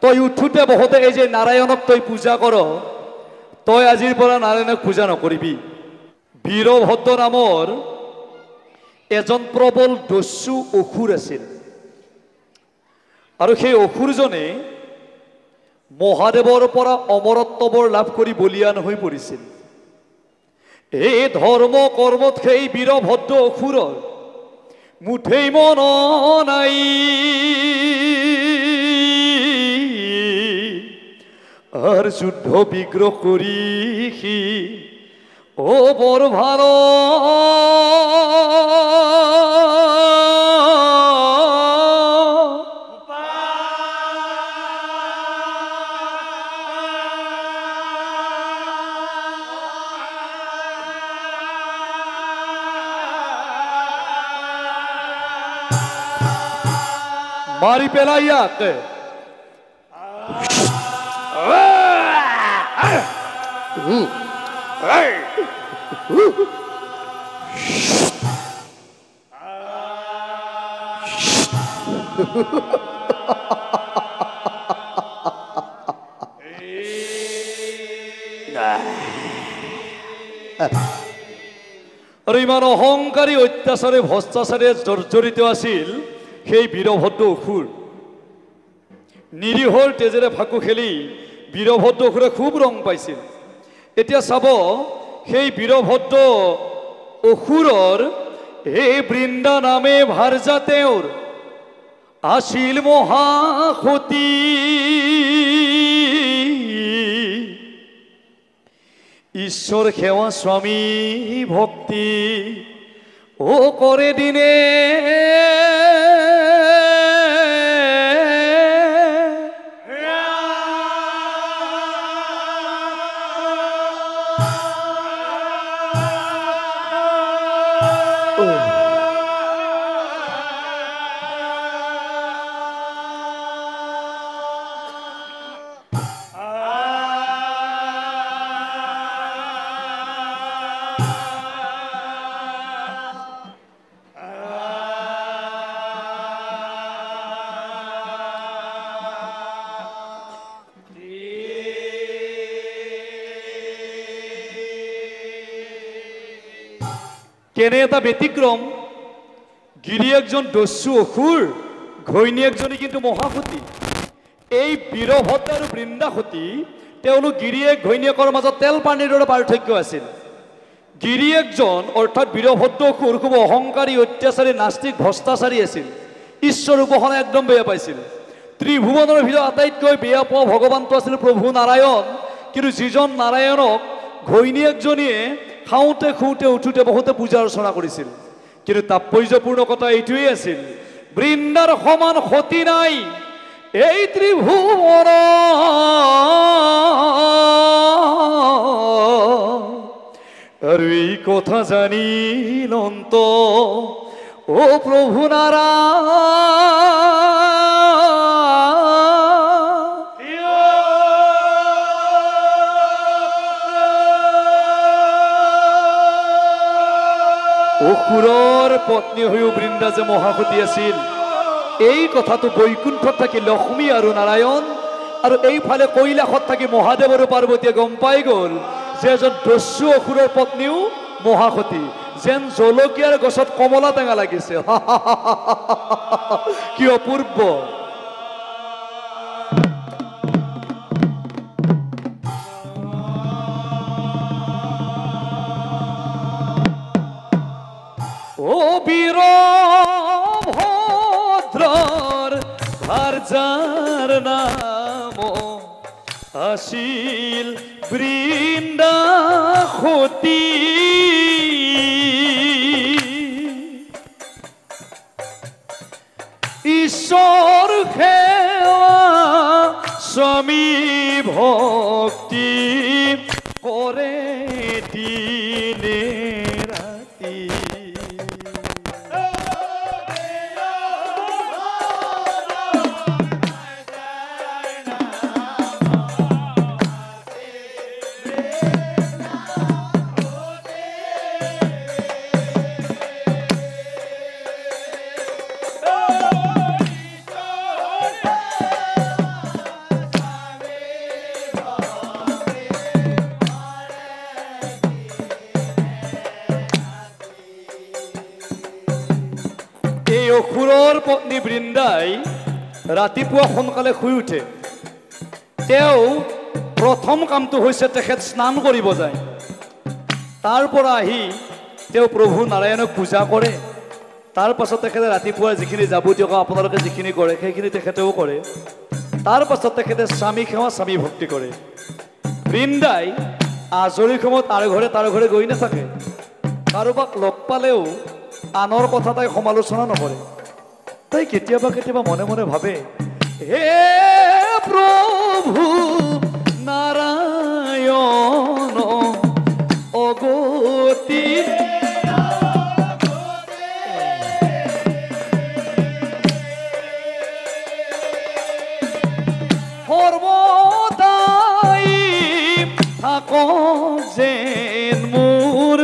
তই উঠোতে বহুতে এই যে নাৰায়ণক তই পূজা কৰ, তই আজিৰ পৰা নাৰায়ণক পূজা নকৰিবি। বীৰভদ্ৰ নামৰ এজন প্ৰবল দস্যু অসুৰ আছিল, আৰু সেই অসুৰজনে মহাদেৱৰ পৰা অমৰত্ব বৰ লাভ কৰি বলিয়ান হৈ পৰিছিল। এই ধৰ্ম কৰ্মত সেই বীৰভদ্ৰ অসুৰৰ মুঠেই মন নাই, আৰ যুদ্ধ বিগ্ৰহ কৰি সি ও বড় ভালো মাৰি পেলাইয়াক আৰু ইমান অহংকাৰী অত্যাচাৰে ভ্ৰষ্টাচাৰে জৰ্জৰিত আছিল সেই বীৰভদ্ৰ অসুৰ। নিৰীহৰ তেজেৰে ফাকু খেলি বীৰভদ্ৰ অসুৰে খুব ৰং পাইছিল। এতিয়া চাব, সেই বীৰভদ্ৰ অসুৰৰ এই বৃন্দা নামে ভাৰ্যা তেওঁৰ আছিল মহাসতী। ঈশ্বৰ সেৱা স্বামী ভক্তি ও কৰে দিনে, কেনে এটা ব্যতিক্ৰম, গিৰিয়েকজন দস্যু অসুৰ, ঘৈণীয়েকজনী কিন্তু মহাসতী। এই বীৰভদ্ৰ আৰু বৃন্দাসতী তেওঁলোক গিৰিয়েক ঘৈণীয়েকৰ মাজত তেল পানীৰ দৰে পাৰ্থক্য আছিল। গিৰিয়েকজন অৰ্থাৎ বীৰভদ্ৰ অসুৰ খুব অহংকাৰী অত্যাচাৰী নাস্তিক ভ্ৰষ্টাচাৰী আছিল, ঈশ্বৰ উপাসনা একদম বেয়া পাইছিল। ত্ৰিভুৱনৰ ভিতৰত আটাইতকৈ বেয়া পোৱা ভগৱানটো আছিল প্ৰভু নাৰায়ণ। কিন্তু যিজন নাৰায়ণক ঘৈণীয়েকজনীয়ে খাওঁতে খুওঁতে উঠোতে বহুতে পূজা অৰ্চনা কৰিছিল। কিন্তু তাৎপৰ্যপূৰ্ণ কথা এইটোৱেই আছিল, বৃন্দাৰ সমান সতী নাই এই ত্ৰিভুৱন। আৰু এই কথা জানিল অন্ত ও প্ৰভু নাৰায়ণ। অসুৰৰ পত্নী হৈও বৃন্দা যে মহাসতী আছিল, এই কথাটো বৈকুণ্ঠত থাকি লক্ষ্মী আৰু নাৰায়ণ, আৰু এইফালে কৈলাসত থাকি মহাদেৱ আৰু পাৰ্বতীয়ে গম পাই গ'ল যে এজন দস্যু অসুৰৰ পত্নীও মহাসতী। যেন জলকীয়াৰ গছত কমলা টেঙা লাগিছে। কি অপূৰ্ব! ও বীৰভদ্ৰৰ ভাৰ্যাৰ নাম আছিল বৃন্দাসতী। ঈশ্বৰ সেৱা স্বামী ভক্তি কৰে দিনে ৰাতি। বৃন্দাই ৰাতিপুৱা সোনকালে শুই উঠে। তেওঁ প্ৰথম কামটো হৈছে তেখেত স্নান কৰিব যায়। তাৰ পৰা আহি তেওঁ প্ৰভু নাৰায়ণক পূজা কৰে। তাৰ পাছত তেখেতে ৰাতিপুৱা যিখিনি যাৱতীয় আপোনালোকে যিখিনি কৰে সেইখিনি তেখেতেও কৰে। তাৰ পাছত তেখেতে স্বামী সেৱা স্বামী ভক্তি কৰে। বৃন্দাই আজৰি সময়ত আৰু ঘৰে তাৰ ঘৰে গৈ নাথাকে। কাৰোবাক লগ পালেও আনৰ কথা তাই সমালোচনা নকৰে। তাই কেতিয়াবা কেতিয়াবা মনে মনে ভাবে, হে প্ৰভু নাৰায়ণ অগতি সৰ্বদাই থাকক যেন মোৰ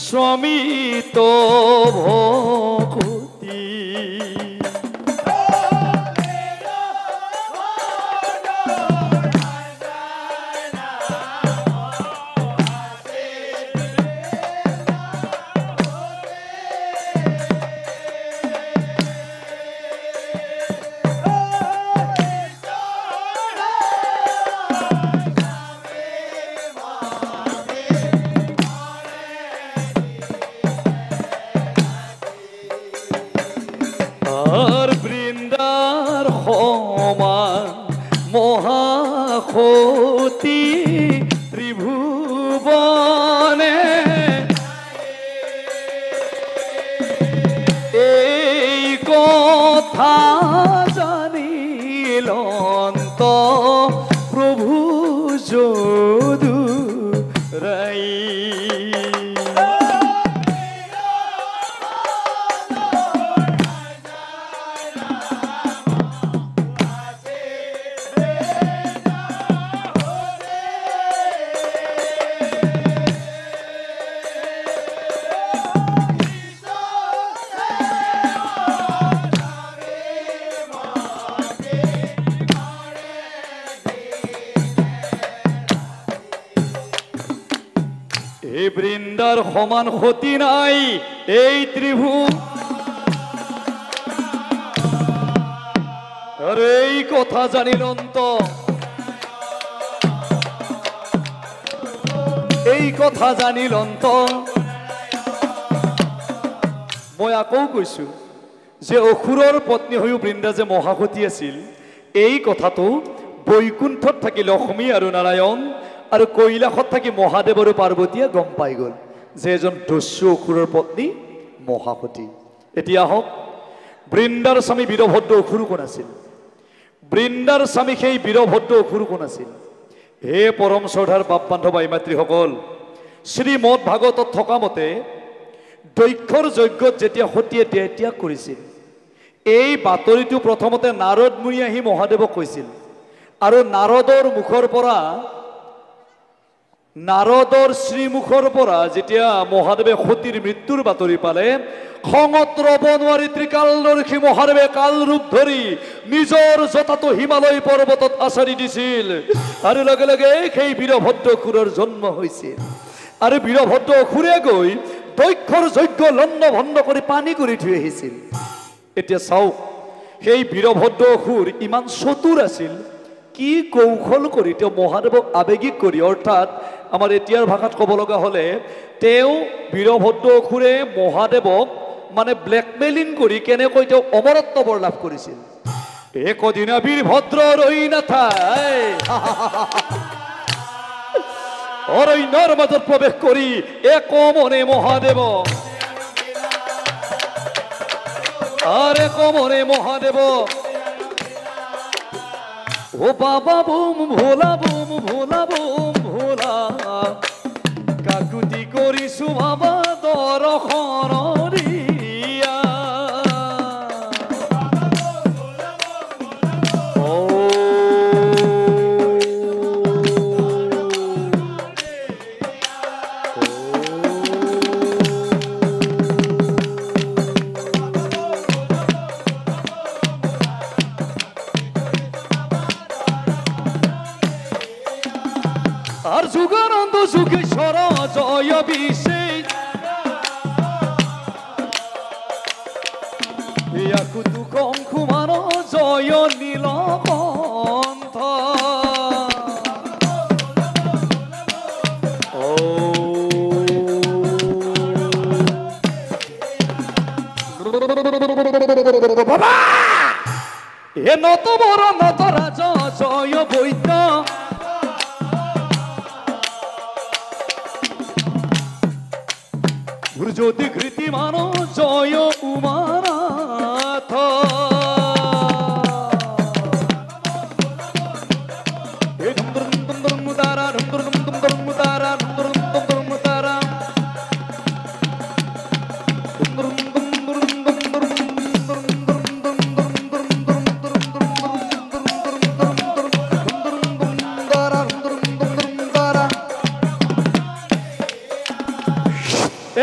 স্বামীত ভক্তি। আর বৃন্দার সমান মহাসতী ত্রিভুবনে এই কথা জানিলন্ত প্রভু যদুরাই। এই বৃন্দার সমান ক্ষতি নাই এই ত্রিভু। আর এই কথা জানিলন্ত, এই কথা জানিলন্ত মই আকৌ কৈছো যে অসুৰৰ পত্নী হৈও বৃন্দা যে মহাসতী আছিল, এই কথাটো বৈকুণ্ঠত থাকি লক্ষ্মী আৰু নাৰায়ণ আৰু কৈলাসত থাকি মহাদেৱ আৰু পাৰ্বতীয়ে গম পাই গ'ল যে এজন দস্যু অসুৰৰ পত্নী মহাসতী। এতিয়া আহক, বৃন্দাৰ স্বামী বীৰভদ্ৰ অসুৰ কোন আছিল? বৃন্দাৰ স্বামী সেই বীৰভদ্ৰ অসুৰ কোন আছিল? হে পৰম শ্ৰদ্ধাৰ বাপ বান্ধৱ ভাই মাতৃসকল, শ্ৰীমদ ভাগৱতত থকা মতে দক্ষৰ যজ্ঞত যেতিয়া সতীয়ে দেহ ত্যাগ কৰিছিল, এই বাতৰিটো প্ৰথমতে নাৰদ মুনি আহি মহাদেৱক কৈছিল। আৰু নাৰদৰ মুখৰ পৰা, নাৰদৰ শ্ৰীমুখৰ পৰা যেতিয়া মহাদেৱে সতীৰ মৃত্যুৰ বাতৰি পালে, খঙত ৰব নোৱাৰি ত্ৰিকালদৰ্শী মহাদেৱে কাল ৰূপ ধৰি নিজৰ জটাটো হিমালয় পৰ্বতত আচাৰি দিছিল। আৰু লগে লগে সেই বীৰভদ্ৰ অসুৰৰ জন্ম হৈছিল। আৰু বীৰভদ্ৰ অসুৰে গৈ দক্ষৰ যজ্ঞ লণ্ড ভণ্ড কৰি পানী কৰি থৈ আহিছিল। এতিয়া চাওক, সেই বীৰভদ্ৰ অসুৰ ইমান চতুৰ আছিল, কি কৌশল কৰি তেওঁ মহাদেৱক আৱেগিক কৰি, অৰ্থাৎ আমাৰ এতিয়াৰ ভাষাত ক'ব লগা হ'লে তেওঁ বীৰভদ্ৰ অসুৰে মহাদেৱক মানে ব্লেকমেইলিং কৰি কেনেকৈ তেওঁ অমৰত্ব বৰ লাভ কৰিছিল। একদিনা বীৰভদ্ৰ ৰৈ নাথাই অৰণ্যৰ মাজত প্ৰৱেশ কৰি এক মনে মহাদেৱ আৰ এক মনে মহাদেৱ ও বাবা বুম ভোলা বুম ভোলা বুম ভোলা কাকুতি কৰিছো বাবা দৰ্শনৰিয়া। আর যুগানন্দ যুগেশ্বর জয় বিশেষ ইয়াকুতু কংখু কণ্ঠ বাবা এ নত বড় নত রাজ জয় বৈদ্য জ্যোতি কৃতি মান জয় উমানাথ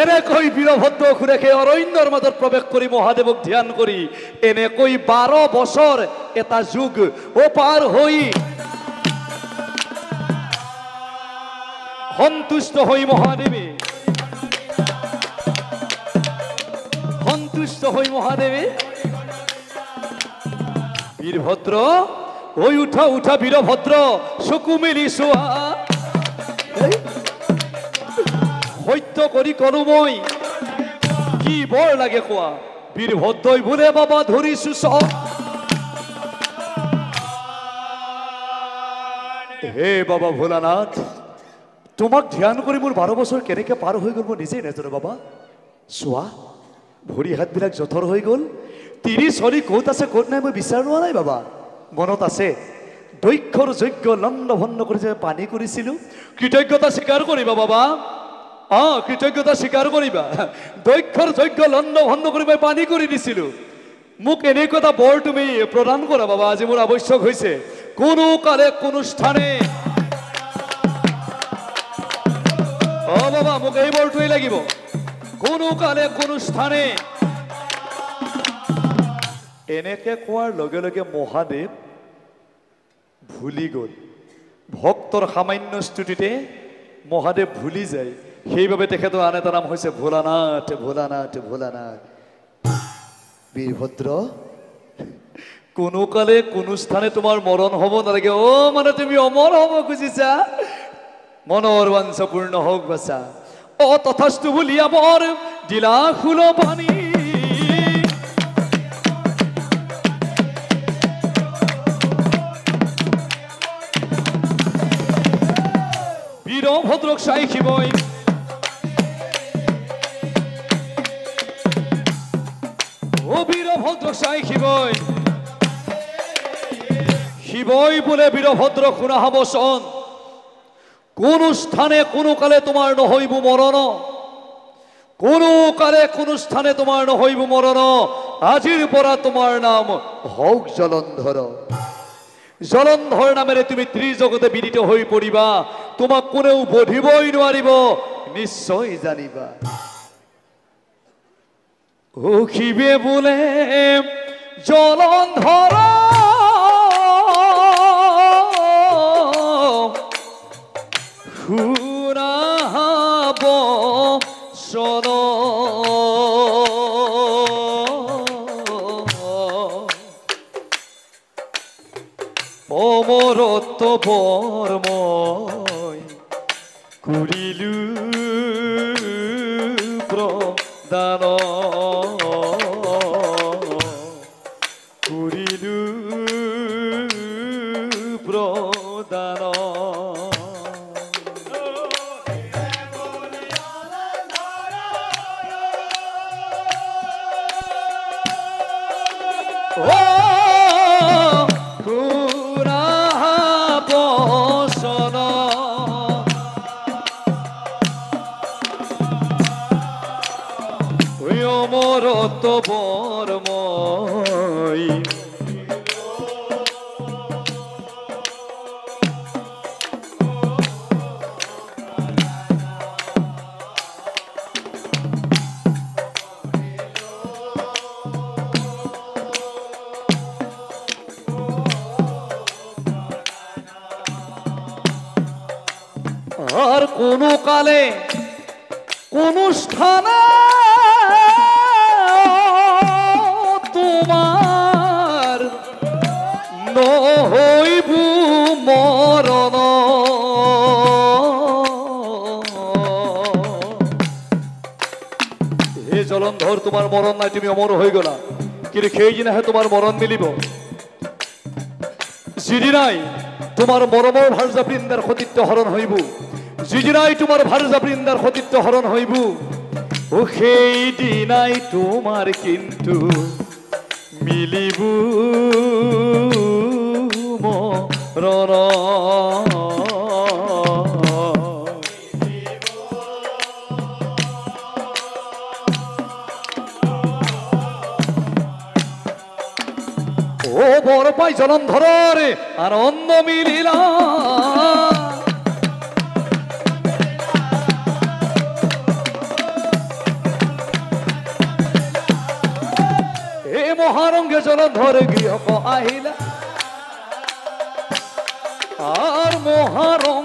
এনেকৈ বীরভদ্র খুরেকে অরণ্যর মাজত প্রবেশ কৰি মহাদেৱক ধ্যান কৰি এনেকৈ 12 বছৰ এটা যুগ ও পাৰ হৈ সন্তুষ্ট হৈ মহাদেৱে বীৰভদ্ৰ ওই উঠা উঠা বীৰভদ্ৰ চকু মেলি চোৱা সত্য কৰি কৰো মই কি বৰ লাগে কোৱা বীৰভদ্ৰই বোলে বাবা ধৰিছো চব হে বাবা ভোলানাথ তোমাক ধ্যান কৰি মোৰ 12 বছৰ কেনেকৈ পাৰ হৈ গ'ল মই নিজেই নাজানো বাবা চোৱা ভৰি হাতবিলাক জথৰ হৈ গ'ল 30 চলি ক'ত আছে ক'ত নাই মই বিচাৰ লোৱা নাই বাবা মনত আছে দৈক্ষৰ যজ্ঞ লণ্ড ভণ্ড কৰি যে পানী কৰিছিলো কৃতজ্ঞতা স্বীকাৰ কৰিবা বাবা কৃতজ্ঞতা স্বীকাৰ কৰিবা দৈক্ষৰ যজ্ঞ লণ্ড ভণ্ড কৰি মই পানী কৰি দিছিলো মোক এনেকুৱা এটা বৰ তুমি প্ৰদান কৰা বাবা আজি মোৰ আৱশ্যক হৈছে কোনো কালে কোনো স্থানে বাবা মোক এই বৰটোৱেই লাগিব কোনো কালে কোনো স্থানে এনেকে কোৱাৰ লগে লগে মহাদেৱ ভুলি গ'ল ভক্তৰ সামান্য স্তুতিতে মহাদেৱ ভুলি যায় সেইভাবে তেখেতৰ আন এটা নাম হৈছে ভোলানাথ ভোলানাথ ভোলানাথ বীৰভদ্ৰ কোনো কালে কোনো স্থানে তোমাৰ মৰণ হ'ব নালাগে মানে তুমি অমৰ হ'ব খুজিছা মনৰ বাঞ্ছা পূৰ্ণ হওক বাছা তথাস্তু বুলি আমৰ দিলা খুল পানী বীৰভদ্ৰক চাই শিৱই বীৰভদ্ৰক চাই শিৱই বোলে বীৰভদ্ৰ শুনা হবচন কোন স্থানে কোনো কালে তোমাৰ নহইব মৰণ কোনো কালে কোনো স্থানে তোমাৰ নহইব মৰণ আজিৰ পৰা তোমাৰ নাম হওক জলন্ধৰ জলন্ধৰ নামেৰে তুমি ত্ৰিজগতে বিদিত হৈ পৰিবা তোমাক কোনেও বধিবই নোৱাৰিব নিশ্চয় জানিবা ও শিৱে বোলে জলন্ধৰ শুনাব চন অমৰত্ব বৰময় কৰিলো প্ৰদান কৰিলো প্ৰদান অমরত্ব বরময় আর কোন কালে কোন স্থানে তোমার হইব মরণ হে জলন্ধর তোমার মরণ নাই তুমি অমর হয়ে গলা কিন্তু সেই দিনাহে তোমার মরণ মিলিব যিদিনাই তোমার মৰমৰ ভাৰ্যা বৃন্দাৰ সতীত্ব হৰণ হইব যিদিনাই তোমাৰ ভাৰ্যা বৃন্দাৰ সতীত্ব হৰণ হইব ও সেই দিনাই তোমাৰ কিন্তু মিলিব মৰণ ও বৰ পাই জলন্ধৰে আনন্দ মিলিলা হে মহাৰঙ্গে জলন্ধৰে গৃহ আহিলা আৰ মহাৰঙ্গ